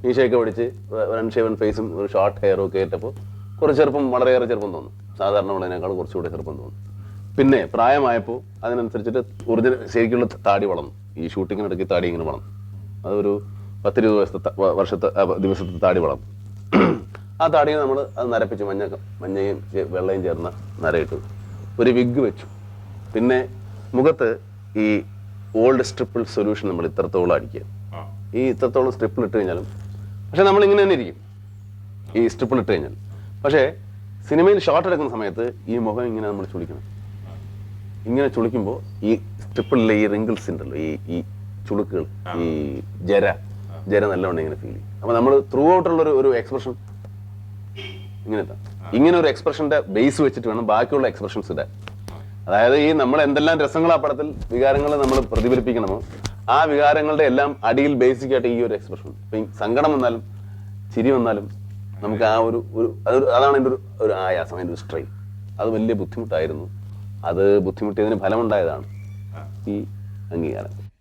മീശയൊക്കെ പിടിച്ച് അൺഷേവൻ ഫേസും ഒരു ഷോർട്ട് ഹെയറും ഒക്കെ ആയിട്ടപ്പോൾ കുറച്ച് ചെറുപ്പം, വളരെയേറെ ചെറുപ്പം തോന്നും. സാധാരണ ഉള്ളതിനേക്കാൾ കുറച്ചുകൂടെ ചെറുപ്പം തോന്നും. പിന്നെ പ്രായമായപ്പോൾ അതിനനുസരിച്ചിട്ട് ഒറിജിനൽ ശരിക്കുള്ള താടി വളർന്നു. ഈ ഷൂട്ടിങ്ങിനിടയ്ക്ക് താടി ഇങ്ങനെ വളർന്നു. അതൊരു 10-20 ദിവസത്തെ താടി വളർന്നു. ആ താടിയെ നമ്മൾ അത് നരപ്പിച്ചു, മഞ്ഞയും വെള്ളയും ചേർന്ന നരയിട്ടു, ഒരു വിഗ് വെച്ചു. പിന്നെ മുഖത്ത് ഈ ഓൾഡ് സ്ട്രിപ്പിൾ സൊല്യൂഷൻ നമ്മൾ ഇത്രത്തോളം അടിക്കുക. ഈ ഇത്രത്തോളം സ്ട്രിപ്പിൾ ഇട്ട് കഴിഞ്ഞാലും പക്ഷെ നമ്മൾ ഇങ്ങനെ തന്നെ ഇരിക്കും ഈ സ്ട്രിപ്പിൾ ഇട്ട് കഴിഞ്ഞാൽ. പക്ഷേ സിനിമയിൽ ഷോട്ട് എടുക്കുന്ന സമയത്ത് ഈ മുഖം ഇങ്ങനെ നമ്മൾ ചുളിക്കണം. ഇങ്ങനെ ചുളിക്കുമ്പോൾ ഈ സ്ട്രിപ്പിളിലെ ഈ റിങ്കിൾസ് ഉണ്ടല്ലോ, ഈ ചുളുക്കുകൾ, ഈ ജര നല്ലവണ്ണം ഇങ്ങനെ ഫീൽ ചെയ്യും. അപ്പോൾ നമ്മൾ ത്രൂ ഔട്ടുള്ള ഒരു എക്സ്പ്രഷൻ ഇങ്ങനെ ഒരു എക്സ്പ്രഷന്റെ ബേസ് വെച്ചിട്ട് വേണം ബാക്കിയുള്ള എക്സ്പ്രഷൻസ് ഇടാൻ. അതായത് ഈ നമ്മൾ എന്തെല്ലാം രസങ്ങൾ ആ പടത്തിൽ വികാരങ്ങൾ നമ്മൾ പ്രതിഫലിപ്പിക്കണമോ ആ വികാരങ്ങളുടെ എല്ലാം അടിയിൽ ബേസിക് ആയിട്ട് ഈ ഒരു എക്സ്പ്രഷൻ. ഇപ്പം സങ്കടം വന്നാലും ചിരി വന്നാലും നമുക്ക് ആ അതാണ് എൻ്റെ ഒരു ആയാസം, അതിൻ്റെ ഒരു സ്ട്രെയിൻ. അത് വലിയ ബുദ്ധിമുട്ടായിരുന്നു. അത് ബുദ്ധിമുട്ടിയതിന് ഫലമുണ്ടായതാണ് ഈ അംഗീകാരം.